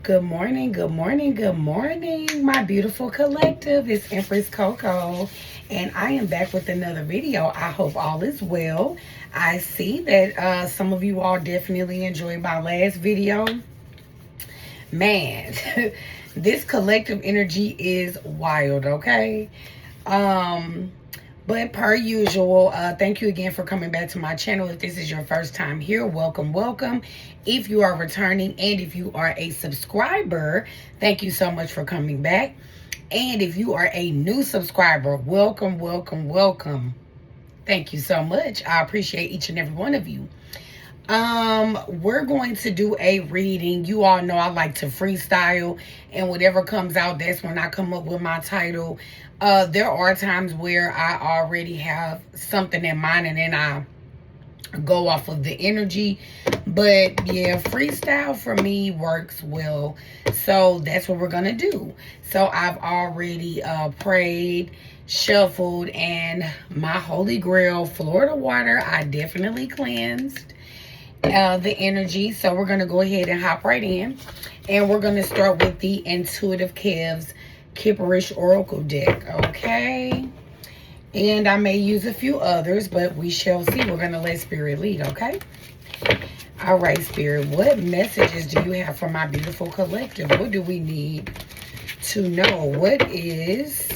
Good morning, good morning, good morning, my beautiful collective. It's Empress Coco, and I am back with another video. I hope all is well. I see that some of you all definitely enjoyed my last video. Man, this collective energy is wild, okay? But per usual, thank you again for coming back to my channel. If this is your first time here, welcome, welcome. If you are returning and if you are a subscriber, thank you so much for coming back. And if you are a new subscriber, welcome, welcome, welcome. Thank you so much. I appreciate each and every one of you. We're going to do a reading. You all know I like to freestyle, and whatever comes out, that's when I come up with my title. There are times where I already have something in mind and then I go off of the energy. But yeah, freestyle for me works well. So that's what we're going to do. So I've already prayed, shuffled, and my holy grail, Florida water, I definitely cleansed the energy. So we're going to go ahead and hop right in. And we're going to start with the Intuitive Kev's Kipperish Oracle deck, okay? And I may use a few others, but we shall see. We're going to let Spirit lead, okay? All right, Spirit, what messages do you have for my beautiful collective? What do we need to know? What is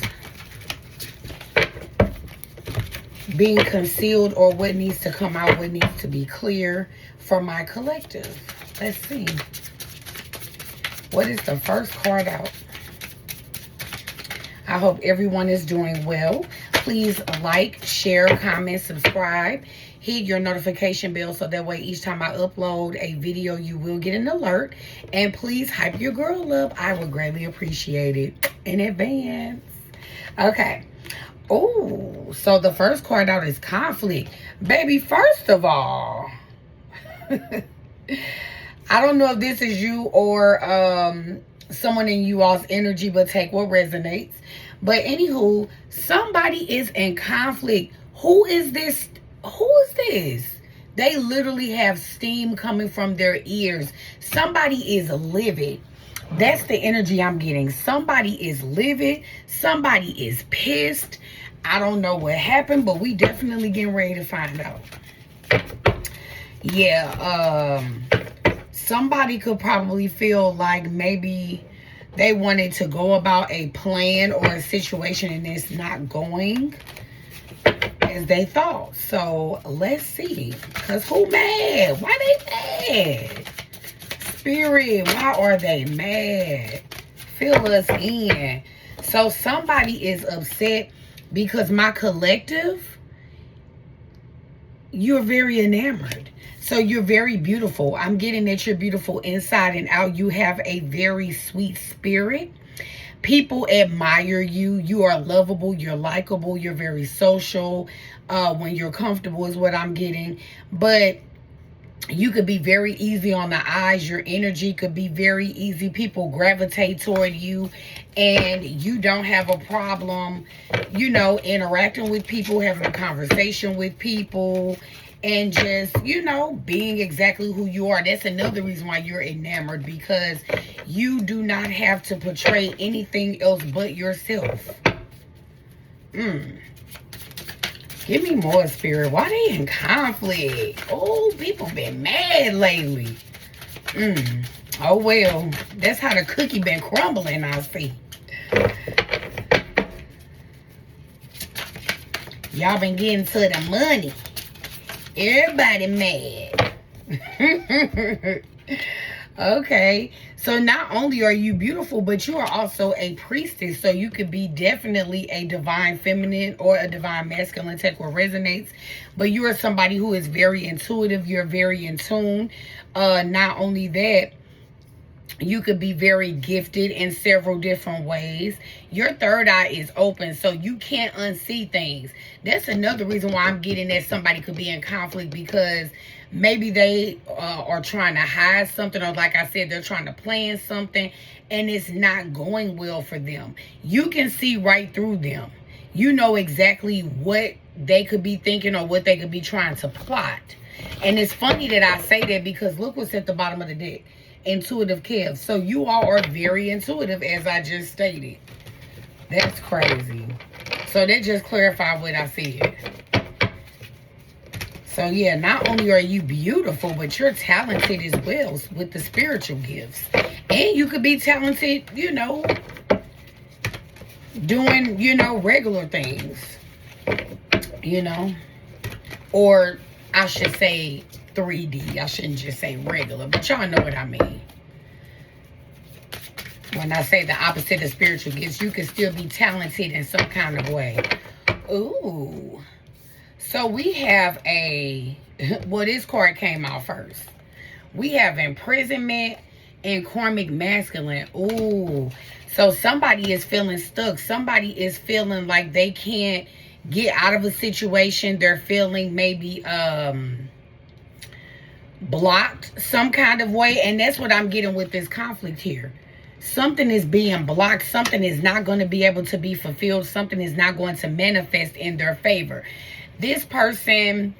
being concealed, or what needs to come out? What needs to be clear for my collective? Let's see. What is the first card out? I hope everyone is doing well. Please like, share, comment, subscribe. Hit your notification bell so that way each time I upload a video, you will get an alert. And please hype your girl up. I would greatly appreciate it in advance. Okay. Oh, so the first card out is conflict. Baby, first of all, I don't know if this is you or someone in you all's energy, but take what resonates. But anywho, somebody is in conflict. Who is this? Who is this? They literally have steam coming from their ears. Somebody is livid. That's the energy I'm getting. Somebody is livid. Somebody is pissed. I don't know what happened, but we definitely getting ready to find out. Yeah, somebody could probably feel like maybe they wanted to go about a plan or a situation and it's not going as they thought. So let's see. Because who mad? Why they mad? Spirit, why are they mad? Fill us in. So somebody is upset because my collective, you're very enamored. So you're very beautiful. I'm getting that you're beautiful inside and out. You have a very sweet spirit. People admire you. You are lovable. You're likable. You're very social. When you're comfortable is what I'm getting. But you could be very easy on the eyes. Your energy could be very easy. People gravitate toward you. And you don't have a problem, you know, interacting with people, having a conversation with people. And just, you know, being exactly who you are. That's another reason why you're enamored. Because you do not have to portray anything else but yourself. Give me more, Spirit. Why they in conflict? Oh, people been mad lately. Oh, well. That's how the cookie been crumbling, I see. Y'all been getting to the money. Everybody mad. Okay. So not only are you beautiful, but you are also a priestess. So you could be definitely a divine feminine or a divine masculine. Take what resonates. But you are somebody who is very intuitive. You're very in tune. Not only that, you could be very gifted in several different ways. Your third eye is open, so you can't unsee things. That's another reason why I'm getting that somebody could be in conflict, because maybe they are trying to hide something, or like I said, they're trying to plan something and it's not going well for them. You can see right through them. You know exactly what they could be thinking or what they could be trying to plot. And it's funny that I say that because look what's at the bottom of the deck. Intuitive Kev. So you all are very intuitive, as I just stated. That's crazy. So that just clarified what I said. So yeah, not only are you beautiful, but you're talented as well with the spiritual gifts. And you could be talented, you know, doing, you know, regular things. You know. Or I should say 3D. I shouldn't just say regular, but y'all know what I mean. When I say the opposite of spiritual gifts, you can still be talented in some kind of way. Ooh. So we have a, well, this card came out first. We have imprisonment and karmic masculine. Ooh. So somebody is feeling stuck. Somebody is feeling like they can't get out of a situation. They're feeling maybe blocked some kind of way. And that's what I'm getting with this conflict here. Something is being blocked. Something is not going to be able to be fulfilled. Something is not going to manifest in their favor. This person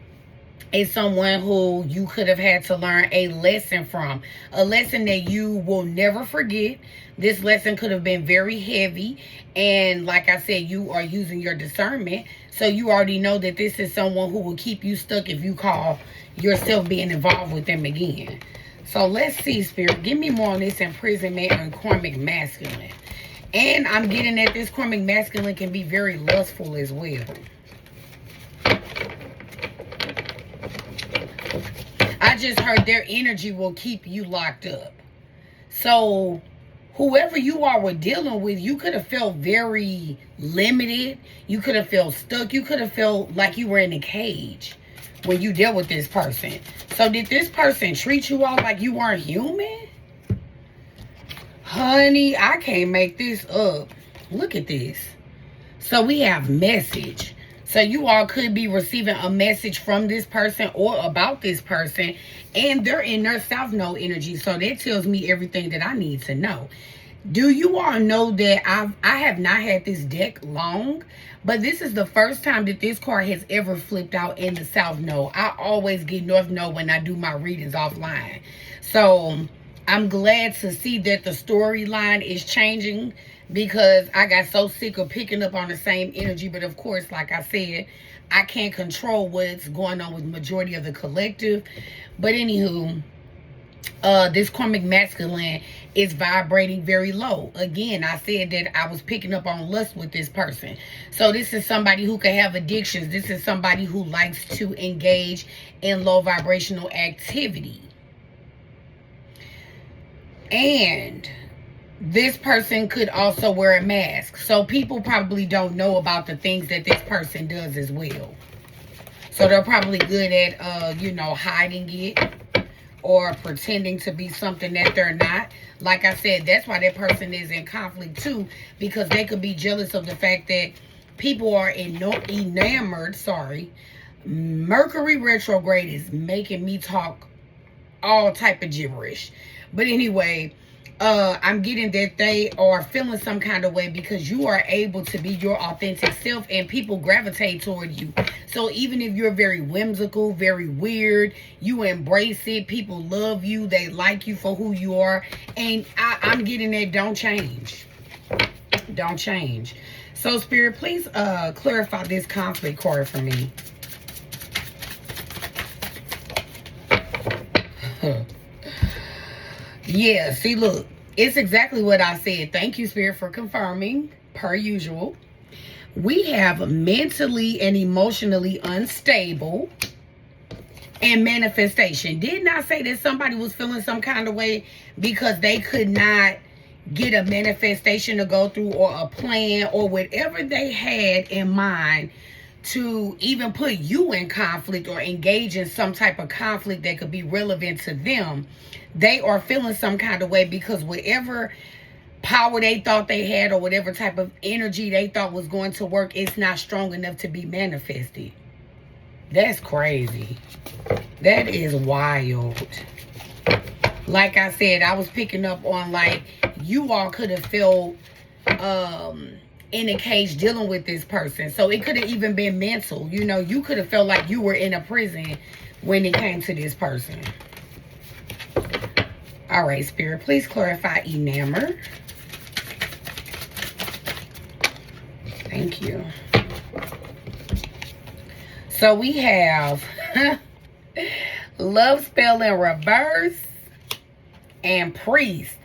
is someone who you could have had to learn a lesson from. A lesson that you will never forget. This lesson could have been very heavy. And like I said, you are using your discernment. So you already know that this is someone who will keep you stuck if you call yourself being involved with them again. So let's see, Spirit. Give me more on this imprisonment and karmic masculine. And I'm getting that this karmic masculine can be very lustful as well. I just heard their energy will keep you locked up. So whoever you are were dealing with, you could have felt very limited. You could have felt stuck. You could have felt like you were in a cage when you dealt with this person. So did this person treat you all like you weren't human? Honey, I can't make this up. Look at this. So we have message. So you all could be receiving a message from this person or about this person. And they're in their South Node energy. So that tells me everything that I need to know. Do you all know that I have not had this deck long, but this is the first time that this card has ever flipped out in the South Node. I always get North Node when I do my readings offline. So I'm glad to see that the storyline is changing because I got so sick of picking up on the same energy. But of course, like I said, I can't control what's going on with the majority of the collective. But anywho, this karmic masculine is vibrating very low. Again, I said that I was picking up on lust with this person. So this is somebody who can have addictions. This is somebody who likes to engage in low vibrational activity. And this person could also wear a mask. So people probably don't know about the things that this person does as well. So they're probably good at, you know, hiding it or pretending to be something that they're not. Like I said, that's why that person is in conflict too, because they could be jealous of the fact that people are enamored. Sorry. Mercury retrograde is making me talk all type of gibberish. But anyway, I'm getting that they are feeling some kind of way because you are able to be your authentic self and people gravitate toward you. So even if you're very whimsical, very weird, you embrace it. People love you. They like you for who you are. And I'm getting that don't change. Don't change. So Spirit, please clarify this conflict card for me. Yeah, see, look, it's exactly what I said. Thank you, Spirit, for confirming, per usual. We have mentally and emotionally unstable and manifestation. Didn't I say that somebody was feeling some kind of way because they could not get a manifestation to go through or a plan or whatever they had in mind to even put you in conflict or engage in some type of conflict that could be relevant to them? They are feeling some kind of way because whatever power they thought they had or whatever type of energy they thought was going to work, it's not strong enough to be manifested. That's crazy. That is wild. Like I said, I was picking up on, like, you all could have felt in a cage dealing with this person. So it could have even been mental. You know, you could have felt like you were in a prison when it came to this person. All right, Spirit, please clarify Enamored. Thank you. So we have love spell in reverse and priest.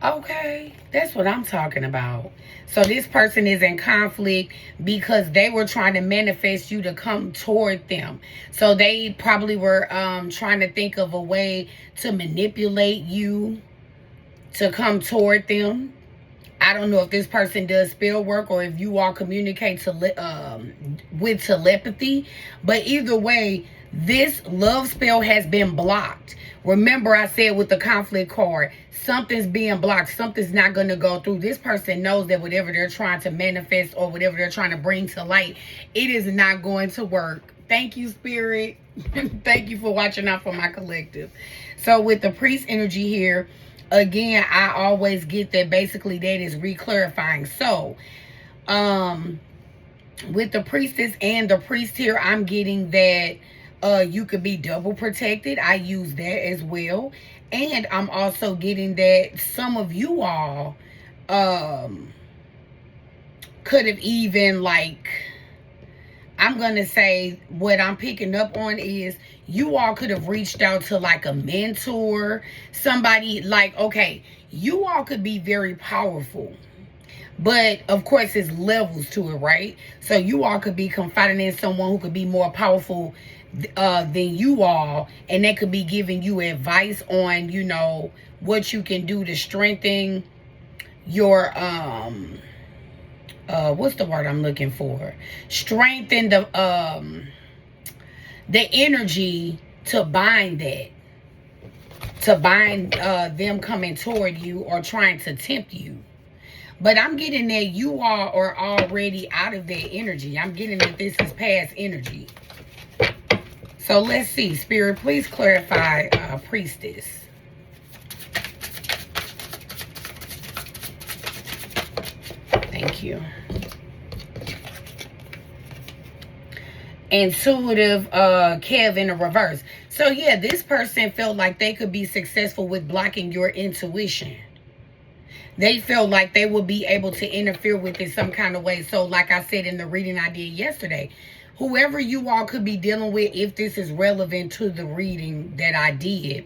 Okay, that's what I'm talking about. So this person is in conflict because they were trying to manifest you to come toward them. So they probably were trying to think of a way to manipulate you to come toward them. I don't know if this person does spell work or if you all communicate with telepathy. But either way, this love spell has been blocked. Remember, I said with the conflict card, something's being blocked. Something's not going to go through. This person knows that whatever they're trying to manifest or whatever they're trying to bring to light, it is not going to work. Thank you, Spirit. Thank you for watching out for my collective. So with the priest energy here, again, I always get that basically that is re-clarifying. So, with the priestess and the priest here, I'm getting that you could be double protected. I use that as well. And I'm also getting that some of you all could have even, like, I'm going to say what I'm picking up on is you all could have reached out to like a mentor, somebody like, okay, you all could be very powerful. But, of course, there's levels to it, right? So you all could be confiding in someone who could be more powerful than you all. And they could be giving you advice on, you know, what you can do to strengthen your, what's the word I'm looking for? Strengthen the energy to bind that. To bind them coming toward you or trying to tempt you. But I'm getting that you all are already out of that energy. I'm getting that this is past energy. So let's see. Spirit, please clarify priestess. Thank you. Intuitive Kev in the reverse. So yeah, this person felt like they could be successful with blocking your intuition. They felt like they would be able to interfere with it some kind of way. So like I said in the reading I did yesterday, whoever you all could be dealing with, if this is relevant to the reading that I did,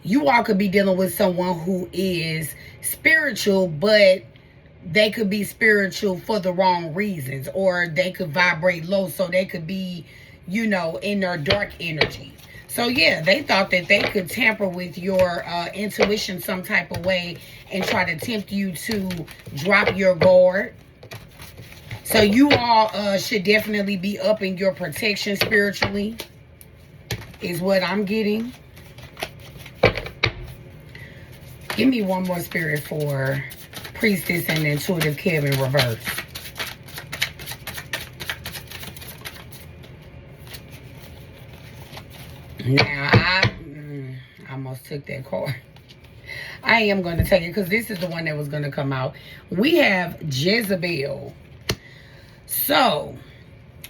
you all could be dealing with someone who is spiritual, but they could be spiritual for the wrong reasons, or they could vibrate low, so they could be, you know, in their dark energy. So yeah, they thought that they could tamper with your intuition some type of way and try to tempt you to drop your guard. So you all should definitely be upping your protection spiritually, is what I'm getting. Give me one more spirit for priestess and intuitive Kevin reverse. Now, I almost took that card. I am going to take it because this is the one that was going to come out. We have Jezebel. So,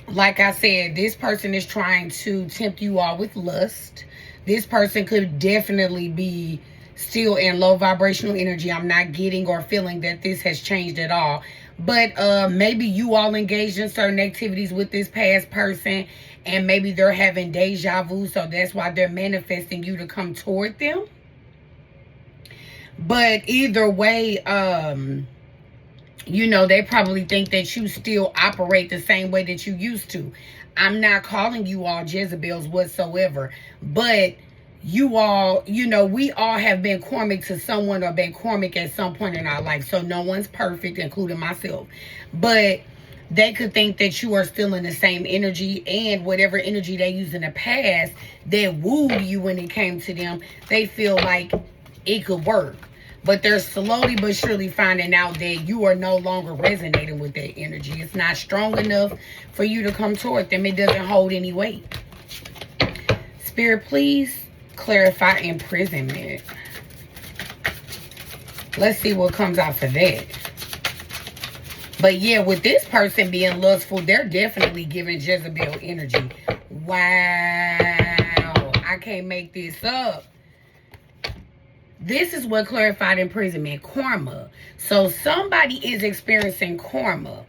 like I said, this person is trying to tempt you all with lust. This person could definitely be still in low vibrational energy. I'm not getting or feeling that this has changed at all. But maybe you all engaged in certain activities with this past person, and maybe they're having deja vu, so that's why they're manifesting you to come toward them. But either way, you know, they probably think that you still operate the same way that you used to. I'm not calling you all Jezebels whatsoever, but you all, you know, we all have been karmic to someone or been karmic at some point in our life. So no one's perfect, including myself. But they could think that you are still in the same energy, and whatever energy they used in the past that wooed you when it came to them, they feel like it could work. But they're slowly but surely finding out that you are no longer resonating with that energy. It's not strong enough for you to come toward them. It doesn't hold any weight. Spirit, please clarify imprisonment. Let's see what comes out for that. But yeah, with this person being lustful, they're definitely giving Jezebel energy. Wow. can't make this up. This is what clarified imprisonment, karma. So somebody is experiencing karma.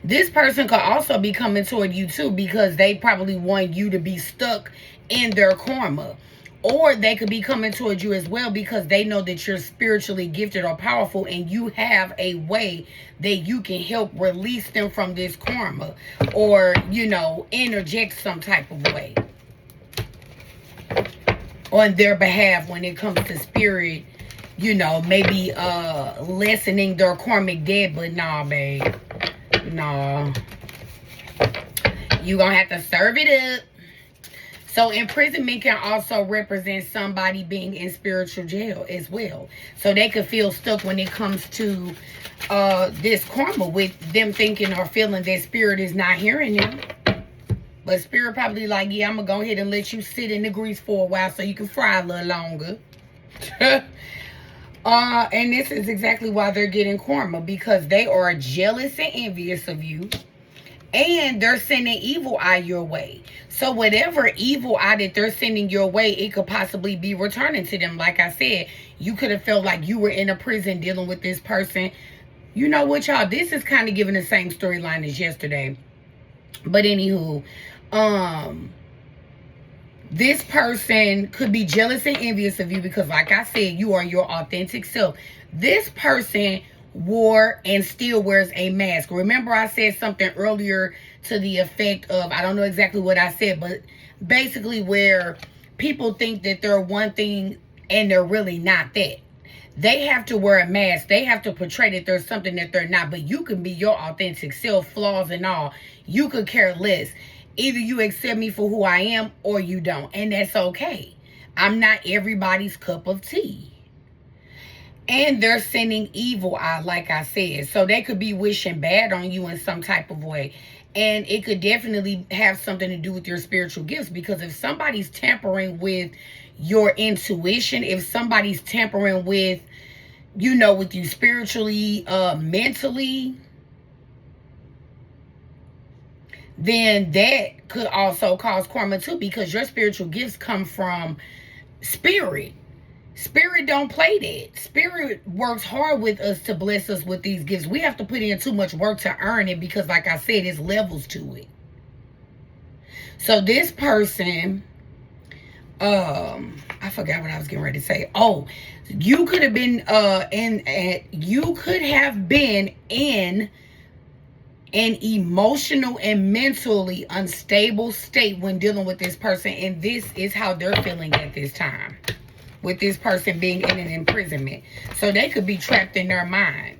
This person could also be coming toward you too because they probably want you to be stuck in their karma. Or they could be coming towards you as well because they know that you're spiritually gifted or powerful and you have a way that you can help release them from this karma or, you know, interject some type of way on their behalf when it comes to spirit, you know, maybe lessening their karmic debt. But nah, babe. Nah. You gonna have to serve it up. So imprisonment can also represent somebody being in spiritual jail as well. So they could feel stuck when it comes to this karma with them thinking or feeling that spirit is not hearing them. But spirit probably like, yeah, I'm going to go ahead and let you sit in the grease for a while so you can fry a little longer. And this is exactly why they're getting karma, because they are jealous and envious of you. And they're sending evil eye your way. So whatever evil eye that they're sending your way, it could possibly be returning to them. Like I said, you could have felt like you were in a prison dealing with this person. You know what, y'all? This is kind of giving the same storyline as yesterday. But anywho, this person could be jealous and envious of you because, like I said, you are your authentic self. This person wore and still wears a mask. Remember I said something earlier to the effect of, I don't know exactly what I said, but basically where people think that they're one thing and they're really not that. They have to wear a mask. They have to portray that there's something that they're not. But you can be your authentic self, flaws and all. You could care less. Either you accept me for who I am or you don't. And that's okay. I'm not everybody's cup of tea. And they're sending evil out, like I said. So they could be wishing bad on you in some type of way. And it could definitely have something to do with your spiritual gifts. Because if somebody's tampering with your intuition, if somebody's tampering with, you know, with you spiritually, mentally, then that could also cause karma too. Because your spiritual gifts come from spirit. Spirit don't play that. Spirit works hard with us to bless us with these gifts. We have to put in too much work to earn it because, like I said, there's levels to it. So this person, I forgot what I was getting ready to say. Oh, you could have been you could have been in an emotional and mentally unstable state when dealing with this person, and this is how they're feeling at this time. With this person being in an imprisonment. So they could be trapped in their mind.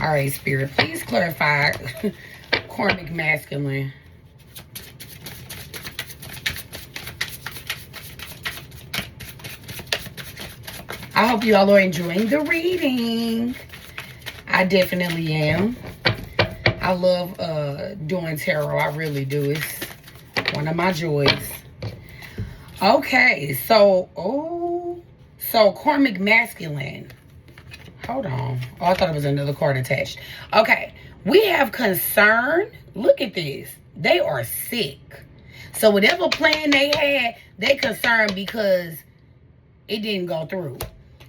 All right, Spirit, please clarify karmic masculine. I hope you all are enjoying the reading. I definitely am. I love doing tarot. I really do. It's one of my joys. Okay, so karmic masculine. Hold on. Oh, I thought it was another card attached. Okay, we have concern. Look at this. They are sick. So whatever plan they had, they concerned because it didn't go through.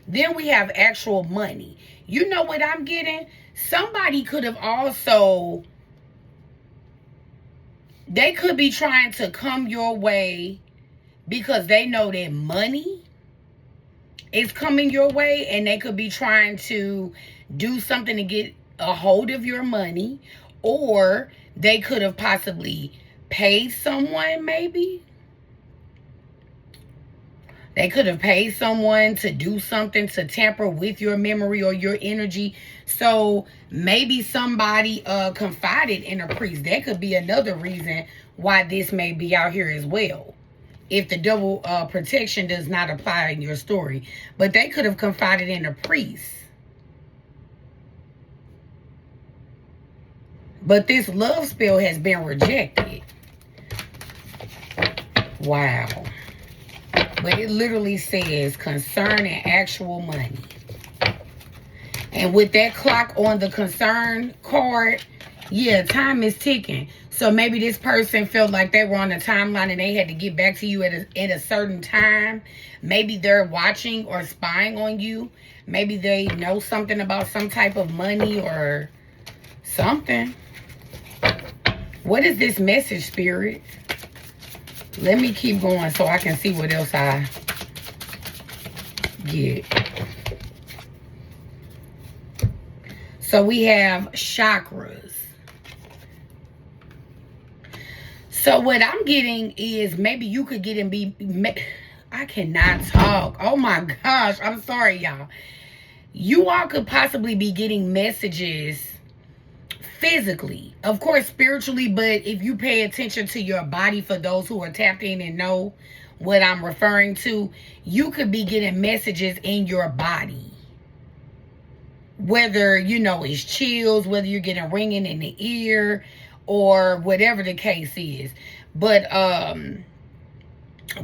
Then we have actual money. You know what I'm getting? Somebody could have also, they could be trying to come your way because they know that money is coming your way, and they could be trying to do something to get a hold of your money, or they could have possibly paid someone, maybe. They could have paid someone to do something to tamper with your memory or your energy. So maybe somebody confided in a priest. That could be another reason why this may be out here as well, if the double protection does not apply in your story. But they could have confided in a priest. But this love spell has been rejected. Wow. But it literally says concern and actual money. And with that clock on the concern card, yeah, time is ticking. So maybe this person felt like they were on a timeline and they had to get back to you at a certain time. Maybe they're watching or spying on you. Maybe they know something about some type of money or something. What is this message, Spirit? Let me keep going so I can see what else I get. So we have chakras. So what I'm getting is maybe you could get and be... I cannot talk. Oh my gosh. I'm sorry, y'all. You all could possibly be getting messages physically. Of course, spiritually, but if you pay attention to your body, for those who are tapped in and know what I'm referring to, you could be getting messages in your body. Whether, you know, it's chills, whether you're getting ringing in the ear, or whatever the case is. But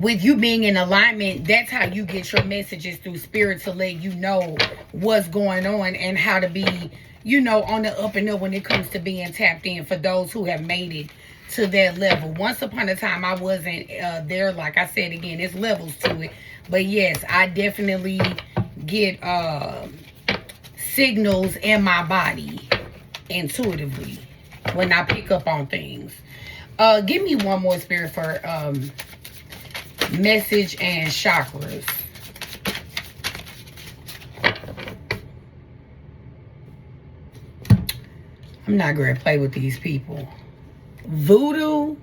with you being in alignment, that's how you get your messages through spirit, to let you know what's going on and how to be, you know, on the up and up when it comes to being tapped in, for those who have made it to that level. Once upon a time, I wasn't there. Like I said, again, it's levels to it. But yes, I definitely get signals in my body intuitively when I pick up on things. Give me one more, Spirit, for message and chakras. I'm not going to play with these people. Voodoo.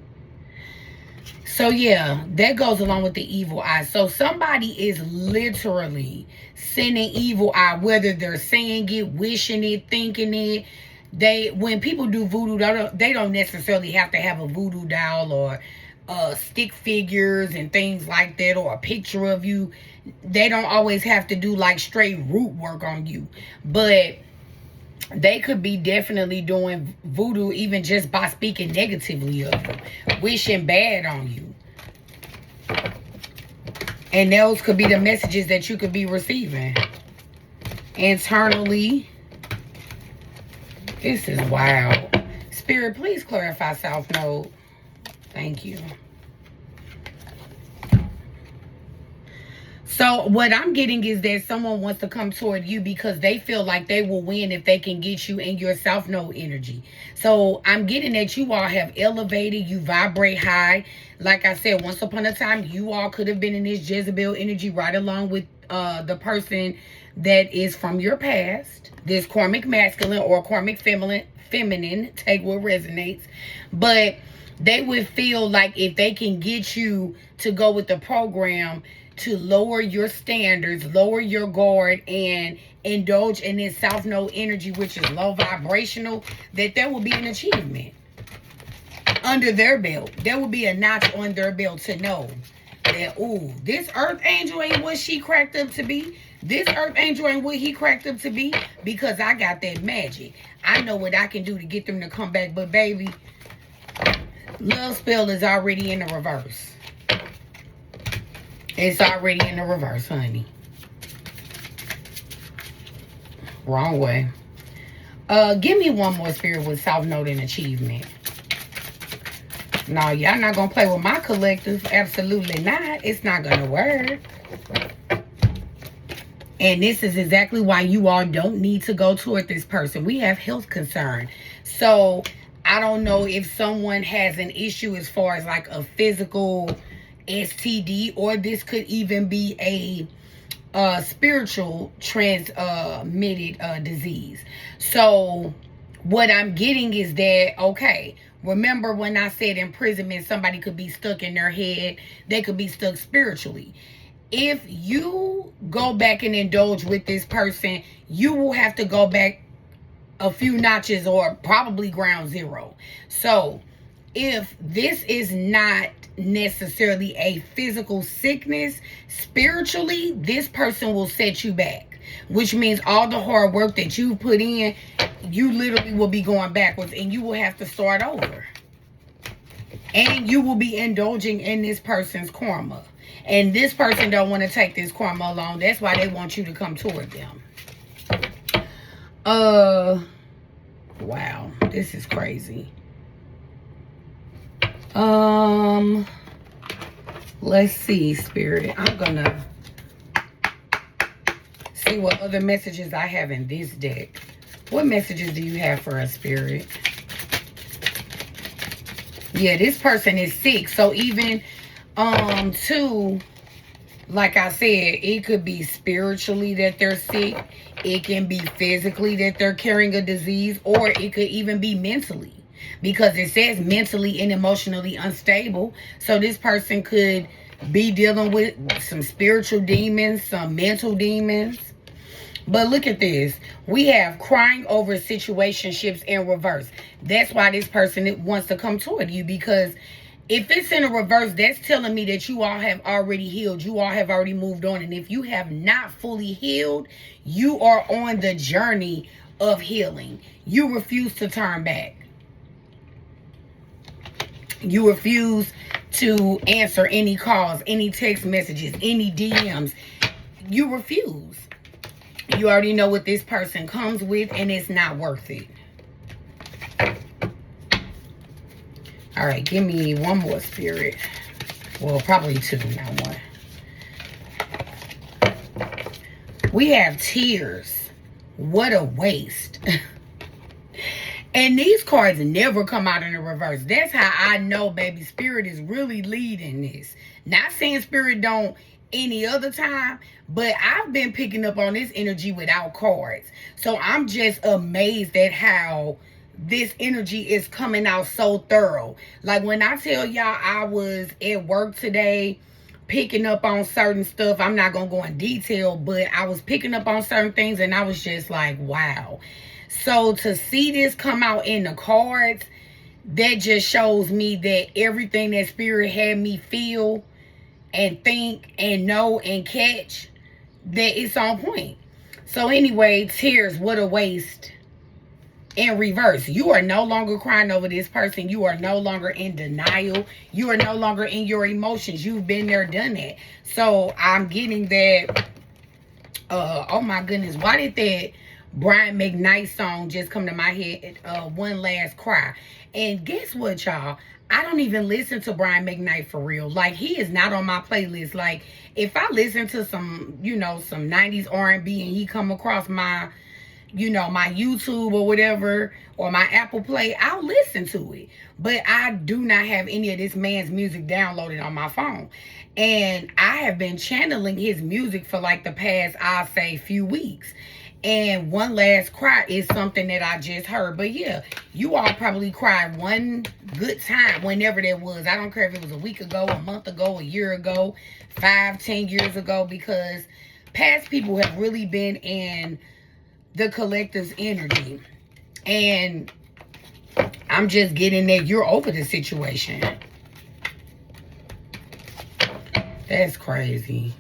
So yeah, that goes along with the evil eye. So somebody is literally sending evil eye, whether they're saying it, wishing it, thinking it. When people do voodoo, they don't necessarily have to have a voodoo doll or stick figures and things like that, or a picture of you. They don't always have to do like straight root work on you, but they could be definitely doing voodoo even just by speaking negatively of you, wishing bad on you. And those could be the messages that you could be receiving internally. This is wild. Spirit, please clarify South Node. Thank you. So what I'm getting is that someone wants to come toward you because they feel like they will win if they can get you in your South Node energy. So I'm getting that you all have elevated, you vibrate high. Like I said, once upon a time, you all could have been in this Jezebel energy right along with the person that is from your past. This karmic masculine or karmic feminine, take what resonates. But they would feel like if they can get you to go with the program to lower your standards, lower your guard, and indulge in this South Node energy, which is low vibrational, that there will be an achievement under their belt. There will be a notch on their belt to know that, ooh, this earth angel ain't what she cracked up to be. This earth angel ain't what he cracked up to be, because I got that magic. I know what I can do to get them to come back. But baby, love spell is already in the reverse. It's already in the reverse, honey. Wrong way. Give me one more, Spirit, with South Node and achievement. No, y'all not going to play with my collective. Absolutely not. It's not going to work. And this is exactly why you all don't need to go toward this person. We have health concern. So I don't know if someone has an issue as far as like a physical STD, or this could even be a spiritual transmitted disease. So what I'm getting is that, okay, remember when I said imprisonment, somebody could be stuck in their head, they could be stuck spiritually. If you go back and indulge with this person, you will have to go back a few notches, or probably ground zero. So if this is not necessarily a physical sickness, spiritually, this person will set you back, which means all the hard work that you put in, you literally will be going backwards, and you will have to start over, and you will be indulging in this person's karma, and this person don't want to take this karma along. That's why they want you to come toward them. Wow, this is crazy. Let's see, Spirit. I'm gonna see what other messages I have in this deck. What messages do you have for us, Spirit? Yeah, this person is sick. So even too, like I said, it could be spiritually that they're sick. It can be physically that they're carrying a disease, or it could even be mentally, because it says mentally and emotionally unstable. So this person could be dealing with some spiritual demons, some mental demons. But look at this. We have crying over situationships in reverse. That's why this person wants to come toward you, because if it's in a reverse, that's telling me that you all have already healed. You all have already moved on. And if you have not fully healed, you are on the journey of healing. You refuse to turn back. You refuse to answer any calls, any text messages, any DMs. You refuse. You already know what this person comes with, and it's not worth it. All right, give me one more, Spirit. Well, probably two, not one. We have tears. What a waste. And these cards never come out in the reverse. That's how I know, baby, Spirit is really leading this. Not saying Spirit don't any other time, but I've been picking up on this energy without cards. So I'm just amazed at how this energy is coming out so thorough. Like when I tell y'all I was at work today picking up on certain stuff, I'm not gonna go in detail, but I was picking up on certain things and I was just like, wow. So to see this come out in the cards, that just shows me that everything that Spirit had me feel and think and know and catch, that it's on point. So anyway, tears, what a waste. In reverse, you are no longer crying over this person. You are no longer in denial. You are no longer in your emotions. You've been there, done that. So I'm getting that. Oh my goodness, why did that Brian McKnight song just come to my head? One Last Cry. And guess what, y'all? I don't even listen to Brian McKnight for real. Like, he is not on my playlist. Like, if I listen to some, some 90s R&B and he come across my, my YouTube or whatever, or my Apple Play, I'll listen to it. But I do not have any of this man's music downloaded on my phone. And I have been channeling his music for like the past, I'll say, few weeks. And One Last Cry is something that I just heard. But yeah, you all probably cried one good time whenever that was. I don't care if it was a week ago, a month ago, a year ago, 5, 10 years ago, because past people have really been in the collective's energy. And I'm just getting that you're over the situation. That's crazy.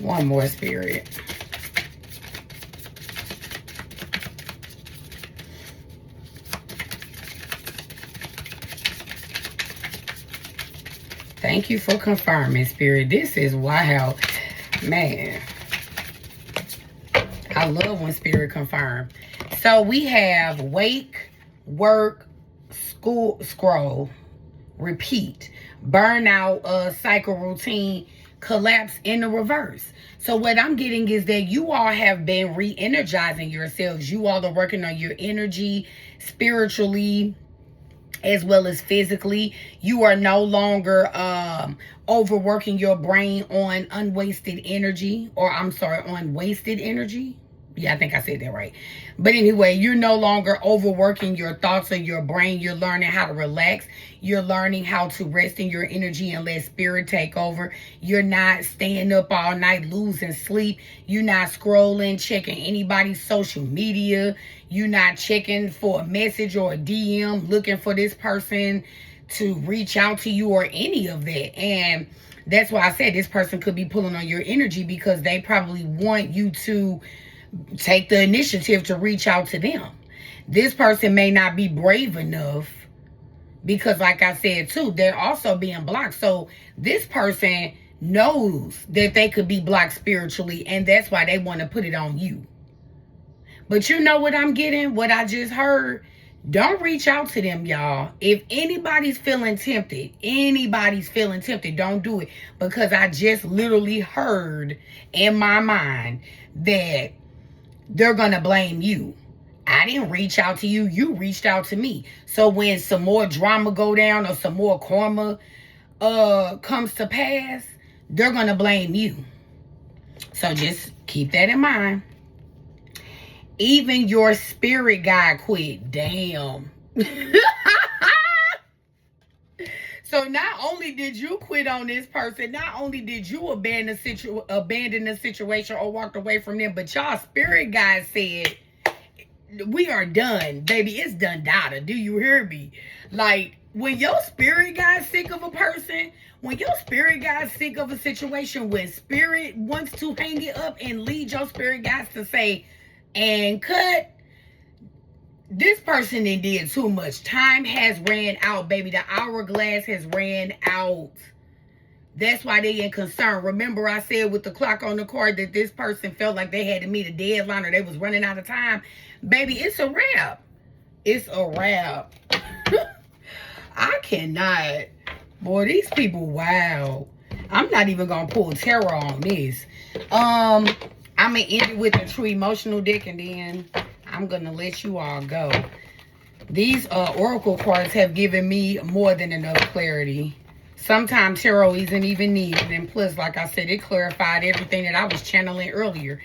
One more, Spirit. Thank you for confirming, Spirit. This is wild. Man. I love when Spirit confirm. So we have wake, work, school, scroll, repeat, burnout, cycle routine, collapse in the reverse. So what I'm getting is that you all have been re-energizing yourselves. You all are working on your energy spiritually as well as physically. You are no longer overworking your brain on unwasted energy, or I'm sorry, on wasted energy. Yeah, I think I said that right. But anyway, you're no longer overworking your thoughts or your brain. You're learning how to relax. You're learning how to rest in your energy and let Spirit take over. You're not staying up all night losing sleep. You're not scrolling, checking anybody's social media. You're not checking for a message or a DM, looking for this person to reach out to you or any of that. And that's why I said this person could be pulling on your energy, because they probably want you to take the initiative to reach out to them. This person may not be brave enough, because like I said too, they're also being blocked. So this person knows that they could be blocked spiritually, and that's why they want to put it on you. But you know what I'm getting? What I just heard? Don't reach out to them, y'all. If anybody's feeling tempted, don't do it. Because I just literally heard in my mind that they're going to blame you. I didn't reach out to you. You reached out to me. So when some more drama go down or some more karma comes to pass, they're going to blame you. So just keep that in mind. Even your spirit guide quit. Damn. So not only did you quit on this person, not only did you abandon the situation or walked away from them, but y'all spirit guide said, we are done, baby. It's done data. Do you hear me? Like, when your spirit guide's sick of a person, when your spirit guide's sick of a situation, when spirit wants to hang it up and lead your spirit guides to say, and cut, this person did too much. Time has ran out, baby. The hourglass has ran out. That's why they in concern. Remember I said with the clock on the card that this person felt like they had to meet a deadline or they was running out of time. Baby, it's a wrap. It's a wrap. I cannot. Boy, these people, wow. I'm not even going to pull tarot on this. I'm going to end it with a true emotional deck, and then I'm going to let you all go. These oracle cards have given me more than enough clarity. Sometimes tarot isn't even needed. And plus, like I said, it clarified everything that I was channeling earlier.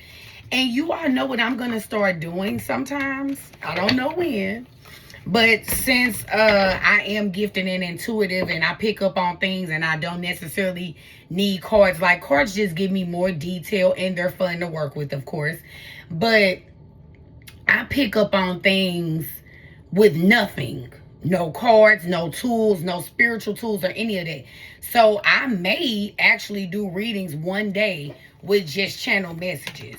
And you all know what I'm going to start doing sometimes. I don't know when. But since I am gifted and intuitive and I pick up on things and I don't necessarily need cards. Like, cards just give me more detail and they're fun to work with, of course. But I pick up on things with nothing. No cards, no tools, no spiritual tools or any of that. So I may actually do readings one day with just channel messages.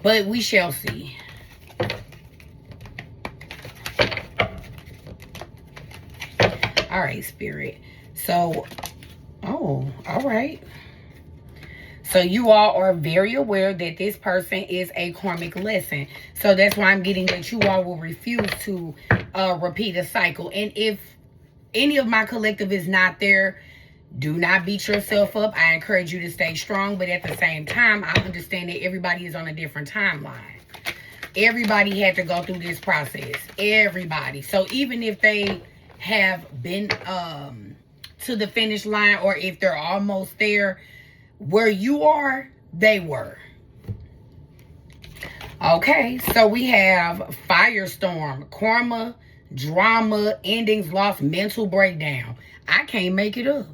But we shall see. All right, Spirit. So, all right. So you all are very aware that this person is a karmic lesson. So that's why I'm getting that you all will refuse to repeat a cycle. And if any of my collective is not there, do not beat yourself up. I encourage you to stay strong. But at the same time, I understand that everybody is on a different timeline. Everybody had to go through this process. Everybody. So even if they have been to the finish line, or if they're almost there, where you are, they were. Okay, so we have firestorm, karma, drama, endings, loss, mental breakdown. I can't make it up.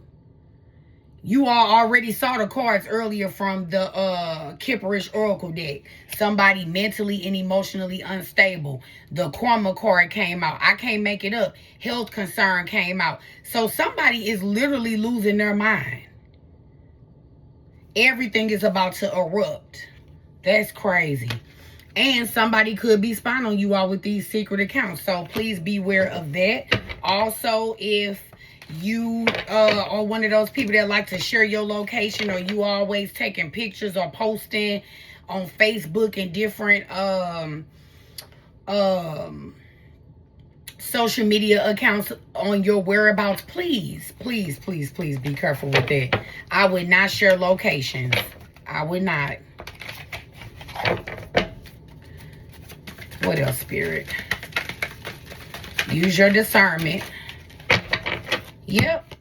You all already saw the cards earlier from the Kipperish Oracle deck. Somebody mentally and emotionally unstable. The karma card came out. I can't make it up. Health concern came out. So somebody is literally losing their mind. Everything is about to erupt. That's crazy. And somebody could be spying on you all with these secret accounts. So please beware of that. Also, if you are one of those people that like to share your location, or you always taking pictures or posting on Facebook and different social media accounts on your whereabouts, please be careful with that. I would not share locations. I would not. What else, Spirit? Use your discernment. Yep.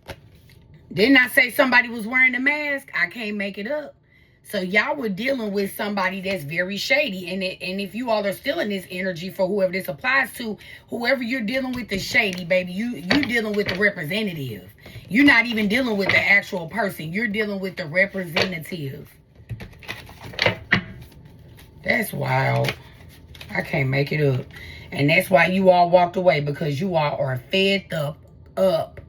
Didn't I say somebody was wearing a mask? I can't make it up. So y'all were dealing with somebody that's very shady. And if you all are still in this energy, for whoever this applies to, whoever you're dealing with is shady, baby. You dealing with the representative. You're not even dealing with the actual person. You're dealing with the representative. That's wild. I can't make it up. And that's why you all walked away, because you all are fed up.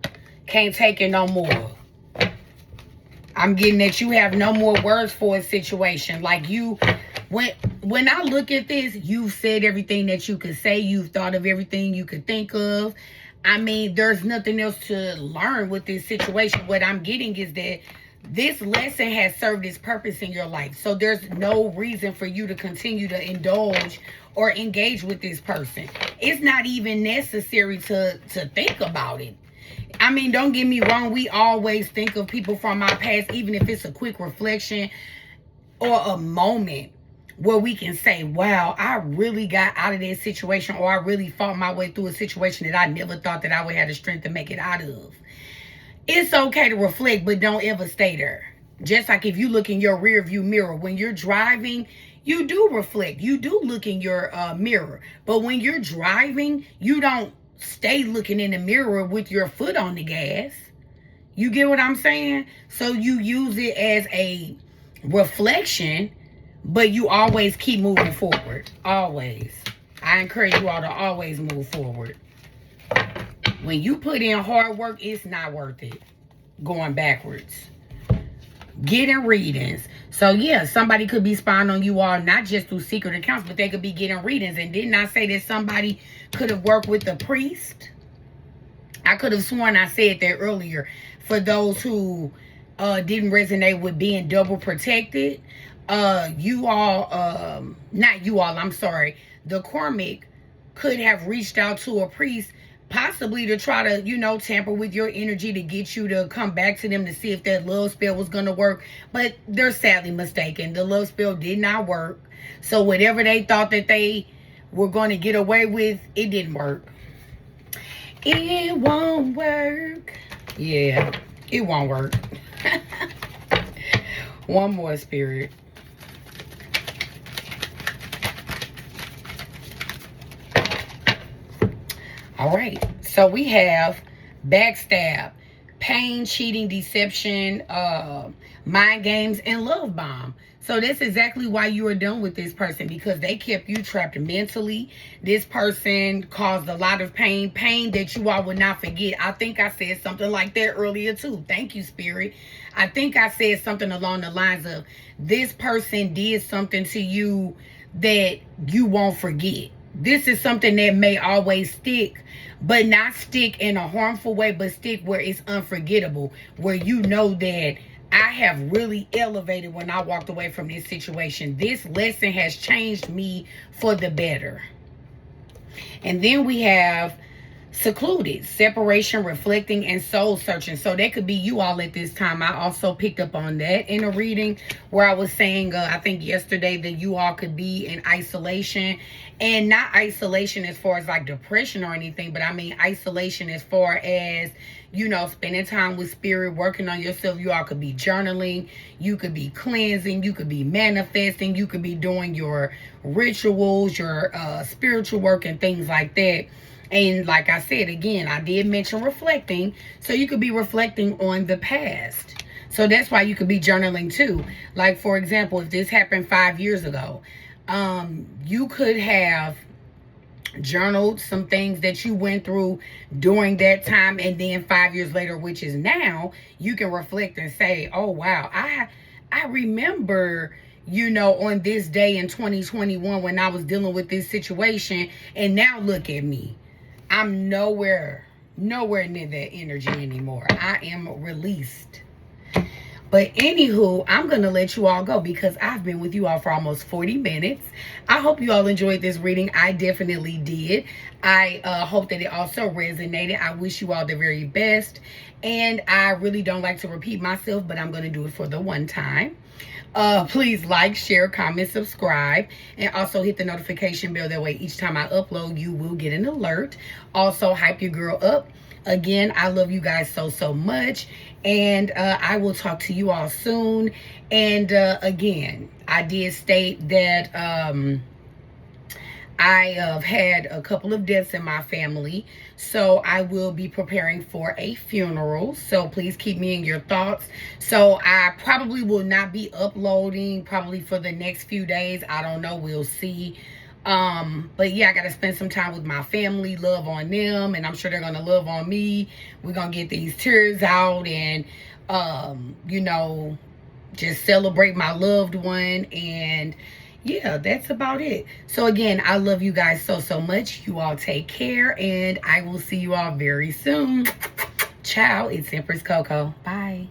Can't take it no more. I'm getting that you have no more words for a situation. Like, you, when I look at this, you've said everything that you could say. You've thought of everything you could think of. I mean, there's nothing else to learn with this situation. What I'm getting is that This lesson has served its purpose in your life. So there's no reason for you to continue to indulge or engage with this person. It's not even necessary to think about it. I mean, don't get me wrong. We always think of people from our past, even if it's a quick reflection or a moment where we can say, wow, I really got out of that situation, or I really fought my way through a situation that I never thought that I would have the strength to make it out of. It's okay to reflect, but don't ever stay there. Just like if you look in your rear view mirror, when you're driving, you do reflect. You do look in your mirror. But when you're driving, you don't stay looking in the mirror with your foot on the gas. You get what I'm saying? So you use it as a reflection, but you always keep moving forward. Always. I encourage you all to always move forward. When you put in hard work, it's not worth it going backwards. Getting readings. So yeah, somebody could be spying on you all, not just through secret accounts, but they could be getting readings. And didn't I say that somebody could have worked with a priest? I could have sworn I said that earlier. For those who didn't resonate with being double protected, you all, not you all, I'm sorry, the Karmic could have reached out to a priest, possibly to try to, you know, tamper with your energy to get you to come back to them to see if that love spell was going to work. But they're sadly mistaken. The love spell did not work. So whatever they thought that they were going to get away with, it didn't work. It won't work. Yeah, it won't work. One more, Spirit. All right, so we have backstab, pain, cheating, deception, mind games, and love bomb. So that's exactly why you are done with this person, because they kept you trapped mentally. This person caused a lot of pain that you all would not forget. I think I said something like that earlier too. Thank you, Spirit. I think I said something along the lines of, this person did something to you that you won't forget. This is something that may always stick, but not stick in a harmful way, but stick where it's unforgettable, where you know that I have really elevated when I walked away from this situation. This lesson has changed me for the better. And then we have secluded, separation, reflecting, and soul searching. So that could be you all at this time. I also picked up on that in a reading where I was saying, I think yesterday, that you all could be in isolation, and not isolation as far as like depression or anything, but I mean isolation as far as, you know, spending time with spirit, working on yourself. You all could be journaling, you could be cleansing, you could be manifesting, you could be doing your rituals, your spiritual work and things like that. And like I said, again, I did mention reflecting. So you could be reflecting on the past. So that's why you could be journaling too. Like, for example, if this happened 5 years ago, you could have journaled some things that you went through during that time. And then 5 years later, which is now, you can reflect and say, oh, wow, I remember, you know, on this day in 2021 when I was dealing with this situation. And now look at me. I'm nowhere near that energy anymore. I am released. But anywho, I'm going to let you all go because I've been with you all for almost 40 minutes. I hope you all enjoyed this reading. I definitely did. I hope that it also resonated. I wish you all the very best. And I really don't like to repeat myself, but I'm going to do it for the one time. Please like, share, comment, subscribe, and also hit the notification bell. That way each time I upload, you will get an alert. Also, hype your girl up. Again, I love you guys so much, and I will talk to you all soon. And again, I did state that I have had a couple of deaths in my family, so I will be preparing for a funeral. So please keep me in your thoughts. So I probably will not be uploading probably for the next few days. I don't know. We'll see. But yeah, I got to spend some time with my family, love on them, and I'm sure they're going to love on me. We're going to get these tears out and, you know, just celebrate my loved one. And yeah, that's about it. So again, I love you guys so much. You all take care, and I will see you all very soon. Ciao. It's Empress Coco. Bye.